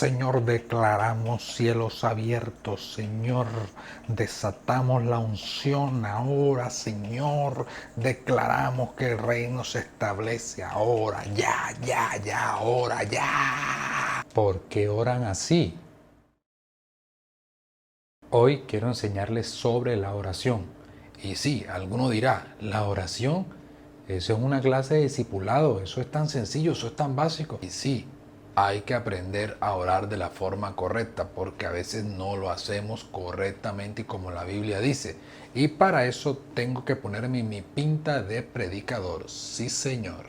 Señor, declaramos cielos abiertos, Señor, desatamos la unción ahora, Señor, declaramos que el reino se establece ahora, ya, ahora, ya. ¿Por qué oran así? Hoy quiero enseñarles sobre la oración. Y sí, alguno dirá, la oración, eso es una clase de discipulado, eso es tan sencillo, eso es tan básico. Y sí, hay que aprender a orar de la forma correcta, porque a veces no lo hacemos correctamente y como la Biblia dice. Y para eso tengo que ponerme mi pinta de predicador. Sí, Señor.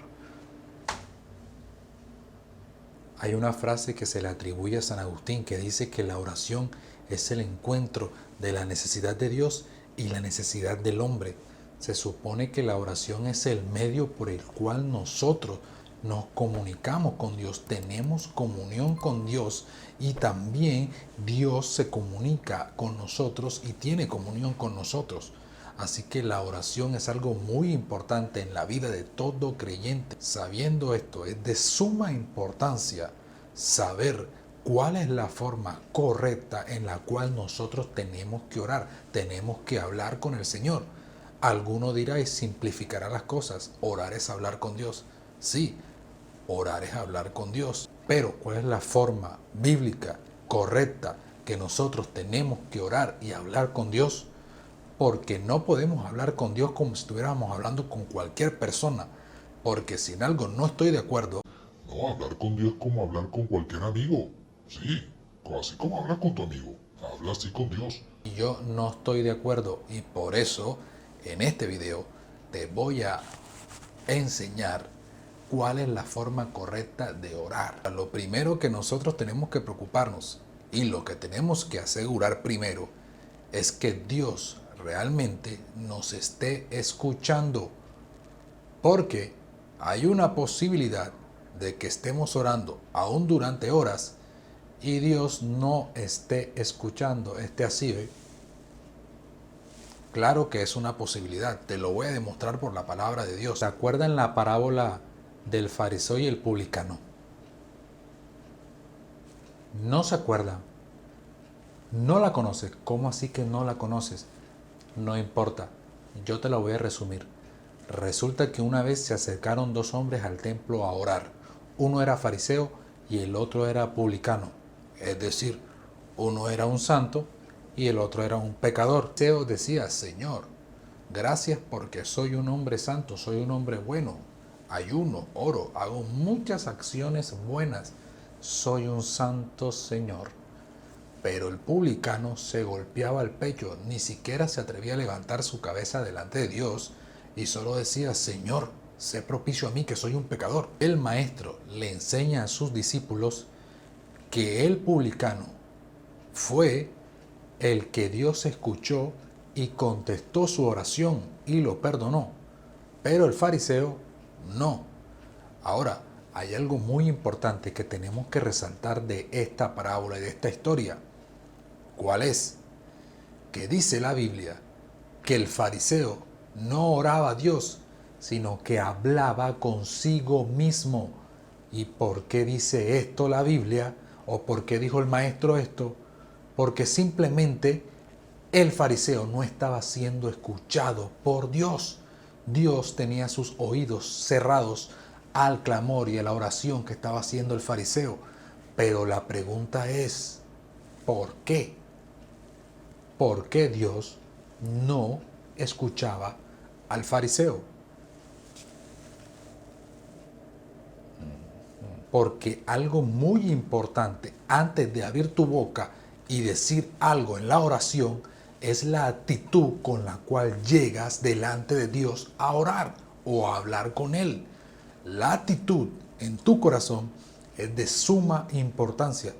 Hay una frase que se le atribuye a San Agustín que dice que la oración es el encuentro de la necesidad de Dios y la necesidad del hombre. Se supone que la oración es el medio por el cual nosotros nos comunicamos con Dios, tenemos comunión con Dios y también Dios se comunica con nosotros y tiene comunión con nosotros. Así que la oración es algo muy importante en la vida de todo creyente. Sabiendo esto, es de suma importancia saber cuál es la forma correcta en la cual nosotros tenemos que orar, tenemos que hablar con el Señor. Alguno dirá y simplificará las cosas, orar es hablar con Dios. Sí, orar es hablar con Dios, pero ¿cuál es la forma bíblica correcta que nosotros tenemos que orar y hablar con Dios? Porque no podemos hablar con Dios como si estuviéramos hablando con cualquier persona, porque si en algo no estoy de acuerdo. No, hablar con Dios es como hablar con cualquier amigo. Sí, así como hablas con tu amigo. Habla así con Dios. Y yo no estoy de acuerdo y por eso en este video te voy a enseñar cuál es la forma correcta de orar. Lo primero que nosotros tenemos que preocuparnos y lo que tenemos que asegurar primero es que Dios realmente nos esté escuchando, porque hay una posibilidad de que estemos orando aún durante horas y Dios no esté escuchando, esté así, ¿ve? Claro que es una posibilidad, te lo voy a demostrar por la palabra de Dios. ¿Se acuerdan la parábola del fariseo y el publicano? ¿No se acuerdan? ¿No la conoces? ¿Cómo así que no la conoces? No importa, yo te la voy a resumir. Resulta que una vez se acercaron dos hombres al templo a orar. Uno era fariseo y el otro era publicano. Es decir, uno era un santo y el otro era un pecador. El fariseo decía, Señor, gracias porque soy un hombre santo, soy un hombre bueno. Ayuno, oro, hago muchas acciones buenas. Soy un santo Señor. Pero el publicano se golpeaba el pecho, ni siquiera se atrevía a levantar su cabeza delante de Dios y solo decía, Señor, sé propicio a mí que soy un pecador. El maestro le enseña a sus discípulos que el publicano fue el que Dios escuchó y contestó su oración y lo perdonó, pero el fariseo no. Ahora, hay algo muy importante que tenemos que resaltar de esta parábola y de esta historia. ¿Cuál es? Que dice la Biblia que el fariseo no oraba a Dios, sino que hablaba consigo mismo. ¿Y por qué dice esto la Biblia? ¿O por qué dijo el maestro esto? Porque simplemente el fariseo no estaba siendo escuchado por Dios. Dios tenía sus oídos cerrados al clamor y a la oración que estaba haciendo el fariseo. Pero la pregunta es, ¿por qué? ¿Por qué Dios no escuchaba al fariseo? Porque algo muy importante antes de abrir tu boca y decir algo en la oración es la actitud con la cual llegas delante de Dios a orar o a hablar con Él. La actitud en tu corazón es de suma importancia.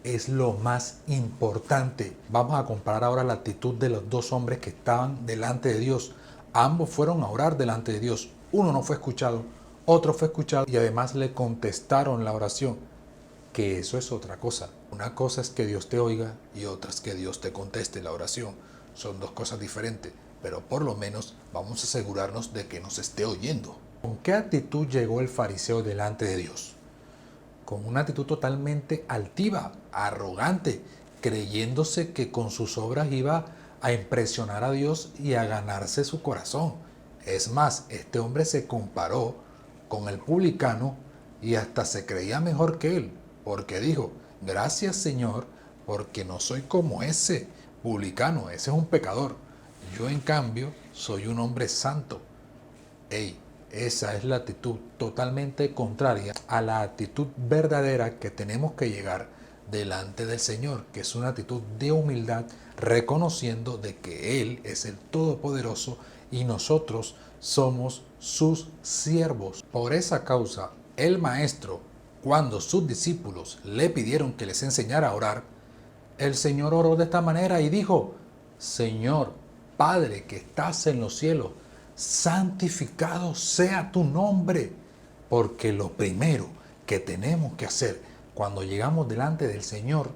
Es lo más importante. Vamos a comparar ahora la actitud de los dos hombres que estaban delante de Dios. Ambos fueron a orar delante de Dios. Uno no fue escuchado, otro fue escuchado y además le contestaron la oración, que eso es otra cosa. Una cosa es que Dios te oiga y otra es que Dios te conteste la oración. Son dos cosas diferentes, pero por lo menos vamos a asegurarnos de que nos esté oyendo. ¿Con qué actitud llegó el fariseo delante de Dios? con una actitud totalmente altiva, arrogante, creyéndose que con sus obras iba a impresionar a Dios y a ganarse su corazón. Es más, este hombre se comparó con el publicano y hasta se creía mejor que él, porque dijo, gracias Señor, porque no soy como ese publicano, ese es un pecador. Yo en cambio soy un hombre santo. Ey, esa es la actitud totalmente contraria a la actitud verdadera que tenemos que llegar delante del Señor, que es una actitud de humildad, reconociendo de que Él es el Todopoderoso y nosotros somos sus siervos. Por esa causa, el Maestro, cuando sus discípulos le pidieron que les enseñara a orar, el Señor oró de esta manera y dijo, Señor, Padre que estás en los cielos, santificado sea tu nombre, porque lo primero que tenemos que hacer cuando llegamos delante del Señor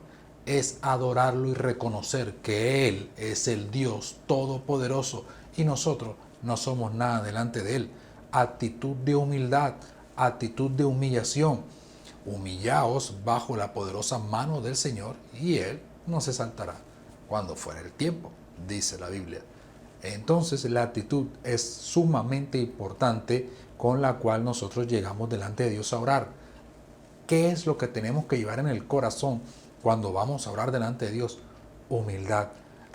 es adorarlo y reconocer que Él es el Dios Todopoderoso y nosotros no somos nada delante de Él. Actitud de humildad, actitud de humillación. Humillaos bajo la poderosa mano del Señor y Él no se saltará cuando fuera el tiempo, dice la Biblia. Entonces la actitud es sumamente importante con la cual nosotros llegamos delante de Dios a orar. ¿Qué es lo que tenemos que llevar en el corazón cuando vamos a orar delante de Dios? Humildad,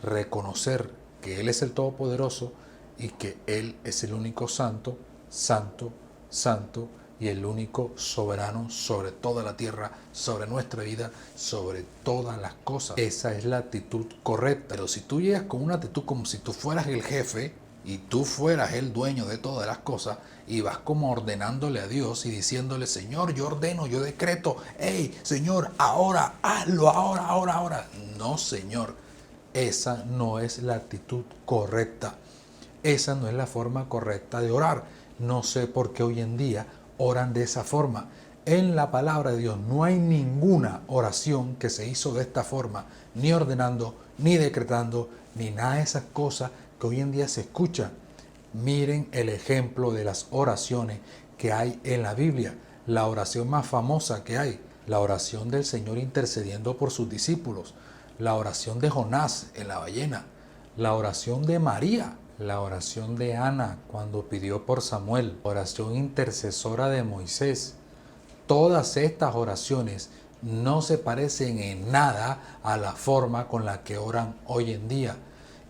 reconocer que Él es el Todopoderoso y que Él es el único santo, santo, santo y el único soberano sobre toda la tierra, sobre nuestra vida, sobre todas las cosas. Esa es la actitud correcta. Pero si tú llegas con una actitud como si tú fueras el jefe y tú fueras el dueño de todas las cosas y vas como ordenándole a Dios y diciéndole, Señor, yo ordeno, yo decreto, hey, Señor, ahora, hazlo, ahora. No, Señor, esa no es la actitud correcta. Esa no es la forma correcta de orar. No sé por qué hoy en día oran de esa forma. En la palabra de Dios no hay ninguna oración que se hizo de esta forma, ni ordenando, ni decretando, ni nada de esas cosas que hoy en día se escuchan. Miren el ejemplo de las oraciones que hay en la Biblia. La oración más famosa que hay, la oración del Señor intercediendo por sus discípulos, la oración de Jonás en la ballena, la oración de María, la oración de Ana cuando pidió por Samuel, la oración intercesora de Moisés. Todas estas oraciones no se parecen en nada a la forma con la que oran hoy en día.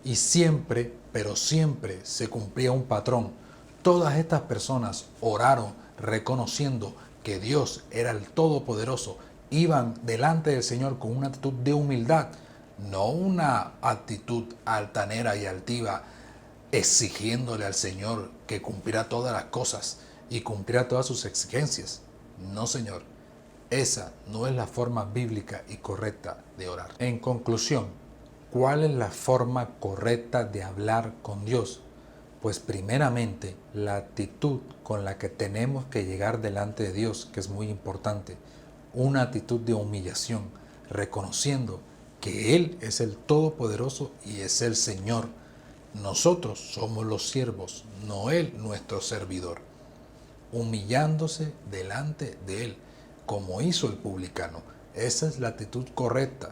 Y siempre, pero siempre se cumplía un patrón. Todas estas personas oraron reconociendo que Dios era el Todopoderoso. Iban delante del Señor con una actitud de humildad, no una actitud altanera y altiva, exigiéndole al Señor que cumpliera todas las cosas y cumpliera todas sus exigencias. No, Señor, esa no es la forma bíblica y correcta de orar. En conclusión, ¿cuál es la forma correcta de hablar con Dios? Pues primeramente, la actitud con la que tenemos que llegar delante de Dios, que es muy importante. Una actitud de humillación, reconociendo que Él es el Todopoderoso y es el Señor. Nosotros somos los siervos, no Él nuestro servidor. Humillándose delante de Él, como hizo el publicano. Esa es la actitud correcta.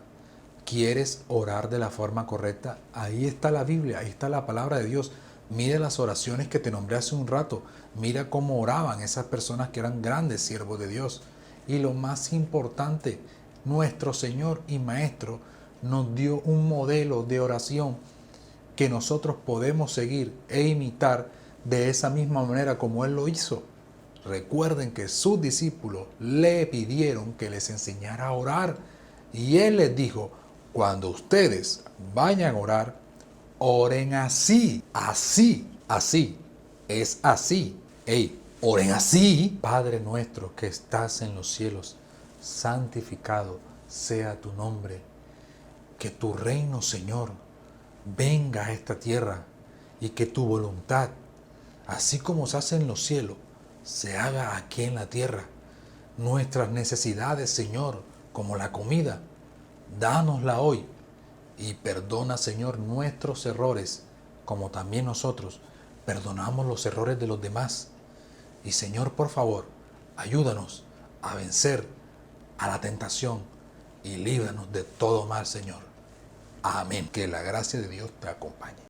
¿Quieres orar de la forma correcta? Ahí está la Biblia, ahí está la palabra de Dios. Mira las oraciones que te nombré hace un rato. Mira cómo oraban esas personas que eran grandes siervos de Dios. Y lo más importante, nuestro Señor y Maestro nos dio un modelo de oración que nosotros podemos seguir e imitar de esa misma manera como Él lo hizo. Recuerden que sus discípulos le pidieron que les enseñara a orar y Él les dijo, cuando ustedes vayan a orar, oren así, es así. Ey, oren así. Padre nuestro que estás en los cielos, santificado sea tu nombre. Que tu reino, Señor, venga a esta tierra y que tu voluntad, así como se hace en los cielos, se haga aquí en la tierra. Nuestras necesidades, Señor, como la comida, dánosla hoy y perdona, Señor, nuestros errores, como también nosotros perdonamos los errores de los demás. Y Señor, por favor, ayúdanos a vencer a la tentación y líbranos de todo mal, Señor. Amén. Que la gracia de Dios te acompañe.